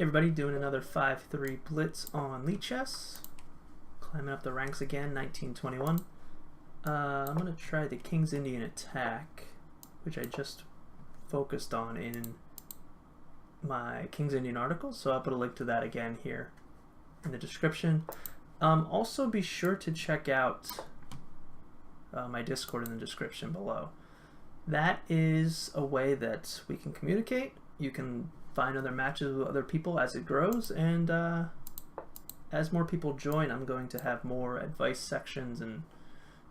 Everybody, doing another 5-3 blitz on Lichess. Climbing up the ranks again, 1921. I'm going to try the King's Indian attack, which I just focused on in my King's Indian article, so I'll put a link to that again here in the description. Also be sure to check out my Discord in the description below. That is a way that we can communicate. You can find other matches with other people as it grows, and as more people join, I'm going to have more advice sections and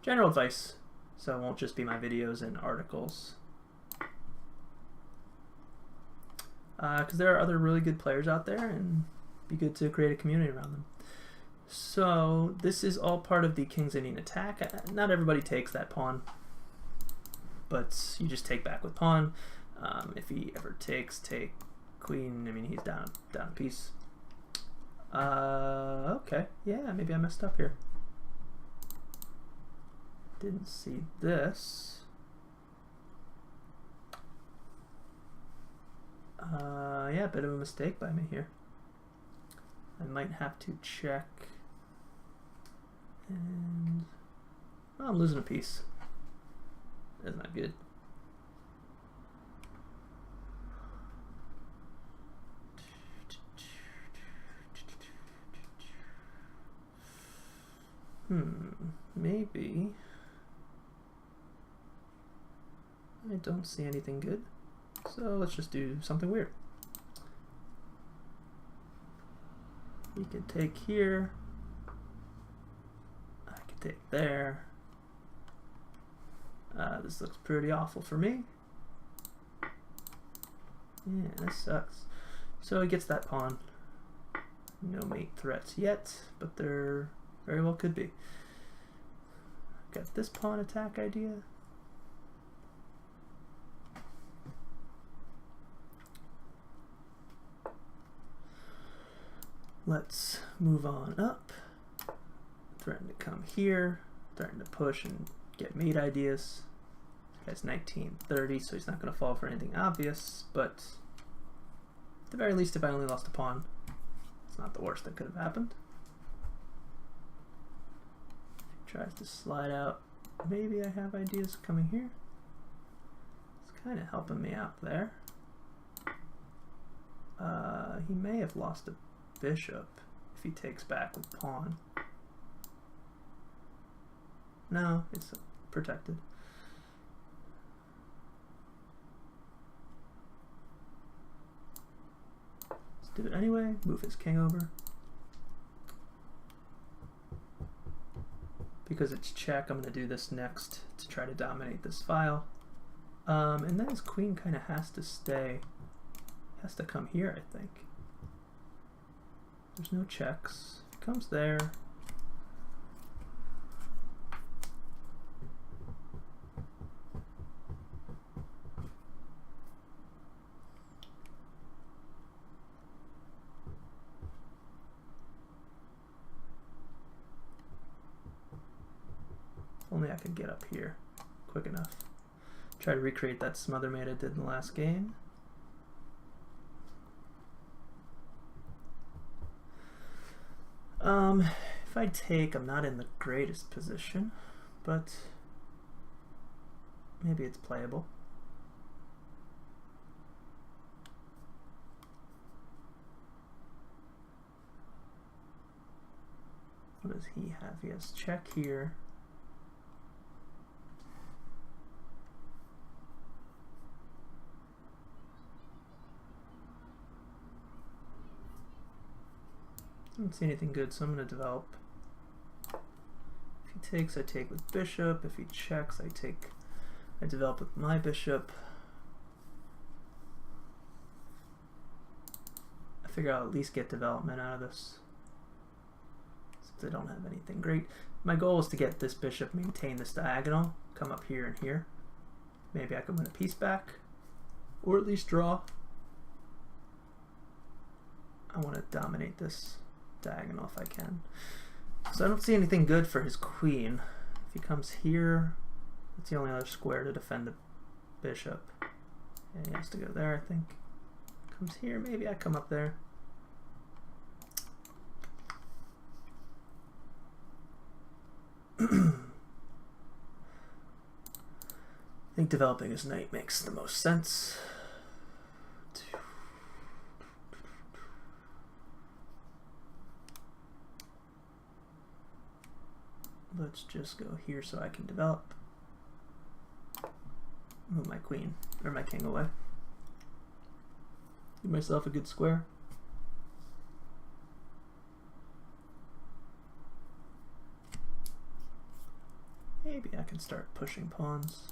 general advice, so it won't just be my videos and articles. Because there are other really good players out there, and be good to create a community around them. So this is all part of the King's Indian attack. Not everybody takes that pawn, but you just take back with pawn. If he ever takes, take queen. I mean, he's down a piece. Okay, yeah, maybe I messed up here. Didn't see this. Yeah, bit of a mistake by me here. I might have to check. And oh, I'm losing a piece. That's not good. Maybe. I don't see anything good. So let's just do something weird. We could take here. I could take there. This looks pretty awful for me. Yeah, this sucks. So he gets that pawn. No mate threats yet, but there very well could be. Got this pawn attack idea. Let's move on up. Threaten to come here. Threaten to push and get mate ideas. This guy's 1930, so he's not going to fall for anything obvious, but at the very least, if I only lost a pawn, it's not the worst that could have happened. If he tries to slide out, maybe I have ideas coming here. It's kind of helping me out there. He may have lost a bishop if he takes back with pawn. No, it's protected. Let's do it anyway. Move his king over. Because it's check, I'm going to do this next to try to dominate this file. And then his queen kind of has to stay. Has to come here, I think. There's no checks. It comes there. Only I could get up here quick enough. Try to recreate that smother mate I did in the last game. If I take, I'm not in the greatest position, but maybe it's playable. What does he have? He has check here. I don't see anything good, so I'm going to develop. If he takes, I take with bishop. If he checks, I develop with my bishop. I figure I'll at least get development out of this, since I don't have anything great. My goal is to get this bishop, maintain this diagonal, come up here and here. Maybe I can win a piece back, or at least draw. I want to dominate this diagonal if I can. So I don't see anything good for his queen. If he comes here, that's the only other square to defend the bishop. And he has to go there, I think. Comes here, maybe I come up there. think developing his knight makes the most sense. Let's just go here so I can develop. Move my queen, or my king away. Give myself a good square. Maybe I can start pushing pawns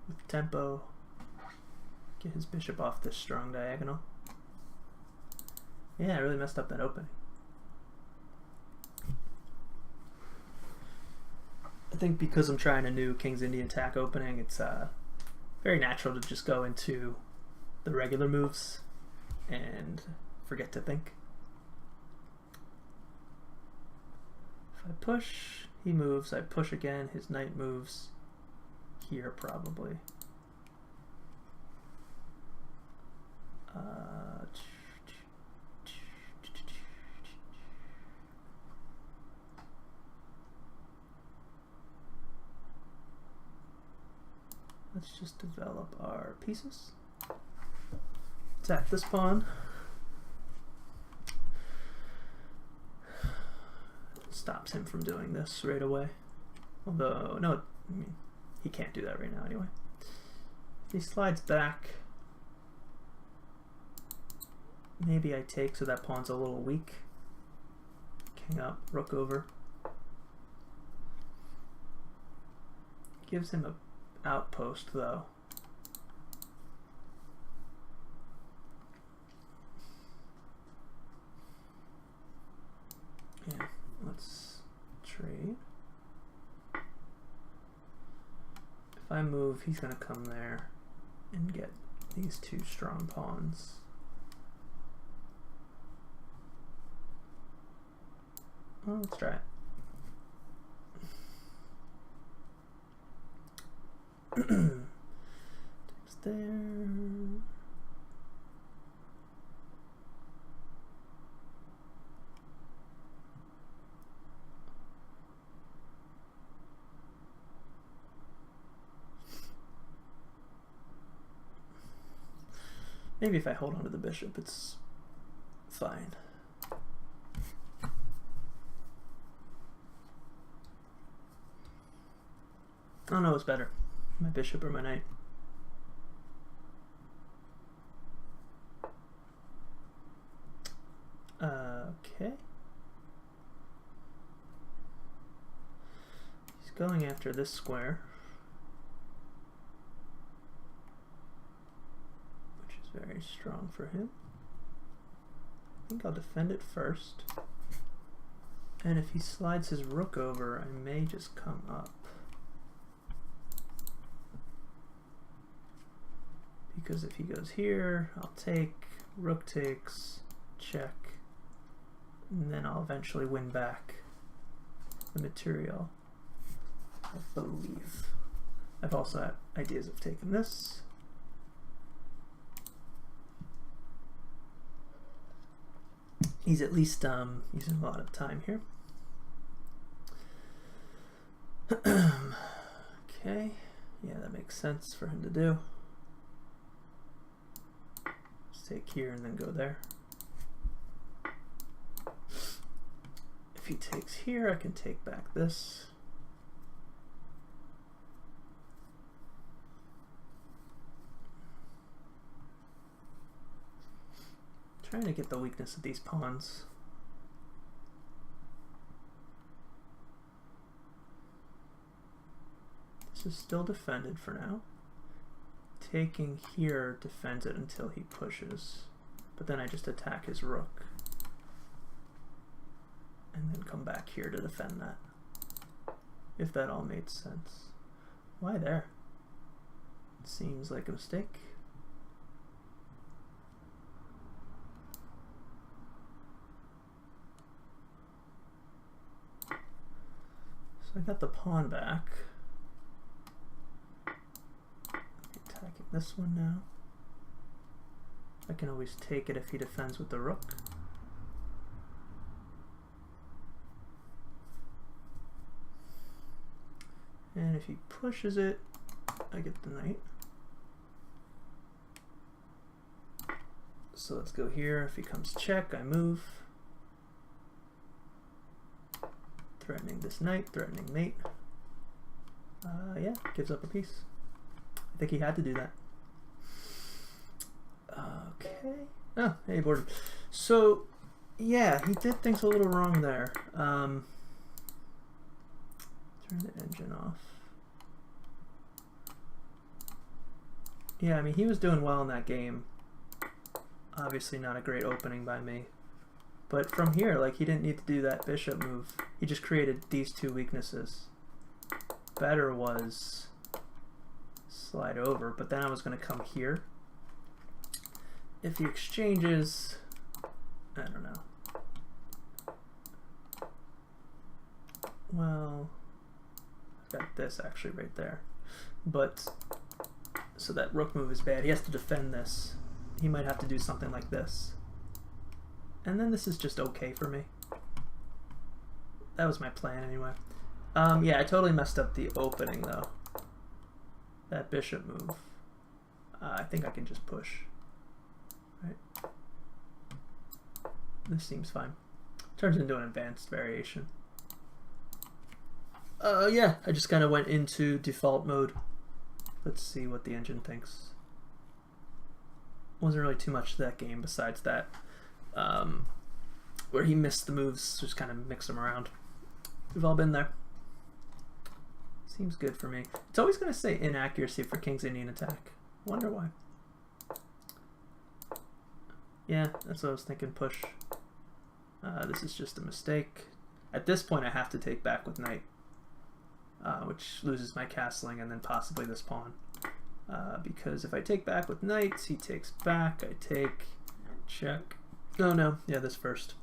with tempo. Get his bishop off this strong diagonal. Yeah, I really messed up that opening. I think because I'm trying a new King's Indian attack opening, it's very natural to just go into the regular moves and forget to think. If I push, he moves. I push again, his knight moves here probably. Let's just develop our pieces. Attack this pawn. Stops him from doing this right away. Although, no, I mean, he can't do that right now anyway. He slides back. Maybe I take so that pawn's a little weak. King up, rook over. Gives him a outpost though. Yeah, let's trade. If I move, he's gonna come there and get these two strong pawns. Well, let's try it. Takes there. Maybe if I hold on to the bishop, it's fine. I don't know what's better, my bishop or my knight. Okay. He's going after this square, which is very strong for him. I think I'll defend it first. And if he slides his rook over, I may just come up. Because if he goes here, I'll take, rook takes, check, and then I'll eventually win back the material, I believe. I've also had ideas of taking this. He's at least using a lot of time here. Okay, yeah, that makes sense for him to do. Take here and then go there. If he takes here, I can take back this. Trying to get the weakness of these pawns. This is still defended for now. Taking here defends it until he pushes, but then I just attack his rook and then come back here to defend that, if that all made sense. Why there? It seems like a mistake. So I got the pawn back. Attacking this one now. I can always take it if he defends with the rook. And if he pushes it, I get the knight. So let's go here. If he comes check, I move. Threatening this knight, threatening mate. Yeah, gives up a piece. I think he had to do that. Okay. Oh, hey, boarded. So, yeah, he did things a little wrong there. Turn the engine off. Yeah, I mean, he was doing well in that game. Obviously not a great opening by me. But from here, like, he didn't need to do that bishop move. He just created these two weaknesses. Better was slide over, but then I was going to come here. If he exchanges, I don't know. Well, I've got this actually right there. But, so that rook move is bad. He has to defend this. He might have to do something like this. And then this is just okay for me. That was my plan anyway. Yeah, I totally messed up the opening though. That bishop move. I think I can just push. Right. This seems fine. Turns into an advanced variation. Yeah, I just kind of went into default mode. Let's see what the engine thinks. Wasn't really too much to that game besides that. Where he missed the moves, just kind of mix them around. We've all been there. Seems good for me. It's always going to say inaccuracy for King's Indian attack. Wonder why. Yeah, that's what I was thinking, push. This is just a mistake. At this point I have to take back with knight, which loses my castling and then possibly this pawn. Because if I take back with knights, he takes back, I take, check. Oh no, yeah, this first.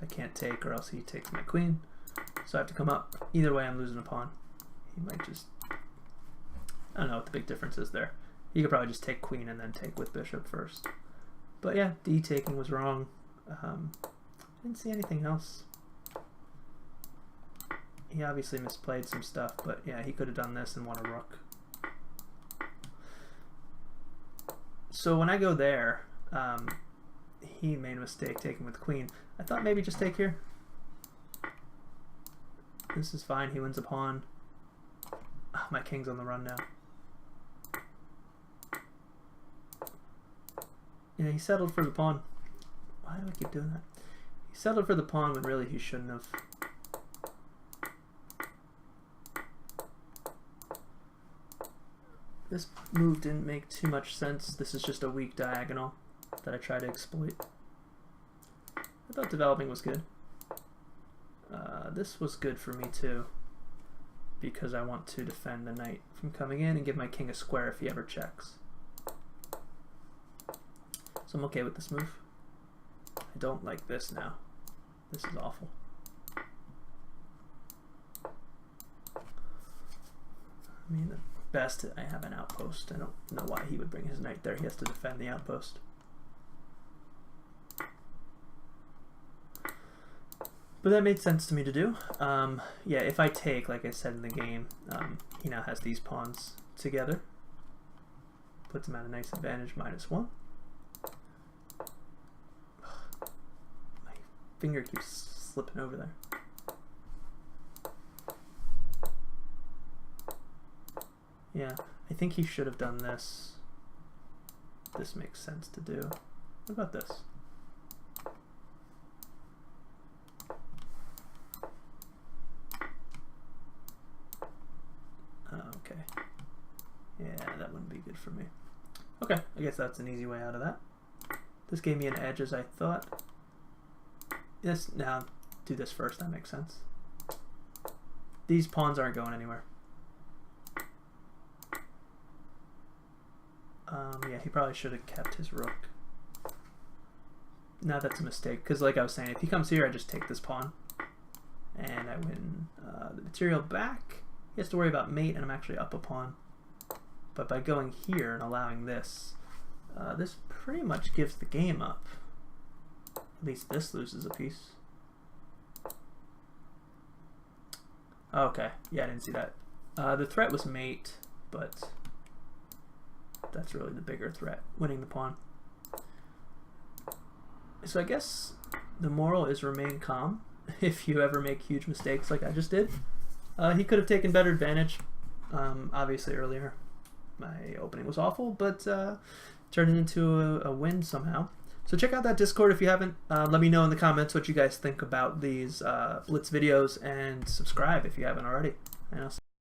I can't take or else he takes my queen. So I have to come up. Either way I'm losing a pawn. He might just, I don't know what the big difference is there. He could probably just take queen and then take with bishop first. But yeah, d taking was wrong. Didn't see anything else. He obviously misplayed some stuff, but yeah, he could have done this and won a rook. So when I go there, he made a mistake taking with queen. I thought maybe just take here. This is fine, he wins a pawn. Oh, my king's on the run now. Yeah, he settled for the pawn. Why do I keep doing that? He settled for the pawn when really he shouldn't have. This move didn't make too much sense. This is just a weak diagonal that I try to exploit. I thought developing was good. This was good for me too, because I want to defend the knight from coming in and give my king a square if he ever checks. So I'm okay with this move. I don't like this now. This is awful. I mean, the best, I have an outpost. I don't know why he would bring his knight there. He has to defend the outpost. But that made sense to me to do. Yeah, if I take, like I said in the game, he now has these pawns together. Puts him at a nice advantage, -1. My finger keeps slipping over there. Yeah, I think he should have done this. This makes sense to do. What about this? Okay. Yeah, that wouldn't be good for me. Okay, I guess that's an easy way out of that. This gave me an edge as I thought. Yes, now do this first, that makes sense. These pawns aren't going anywhere. Yeah, he probably should have kept his rook. Now that's a mistake, because like I was saying, if he comes here, I just take this pawn. And I win the material back. He has to worry about mate, and I'm actually up a pawn. But by going here and allowing this, this pretty much gives the game up. At least this loses a piece. Okay, yeah, I didn't see that. The threat was mate, but that's really the bigger threat, winning the pawn. So I guess the moral is remain calm if you ever make huge mistakes like I just did. He could have taken better advantage. Obviously earlier my opening was awful, but turned it into a win somehow. So check out that Discord if you haven't. Let me know in the comments what you guys think about these Blitz videos, and subscribe if you haven't already. And I'll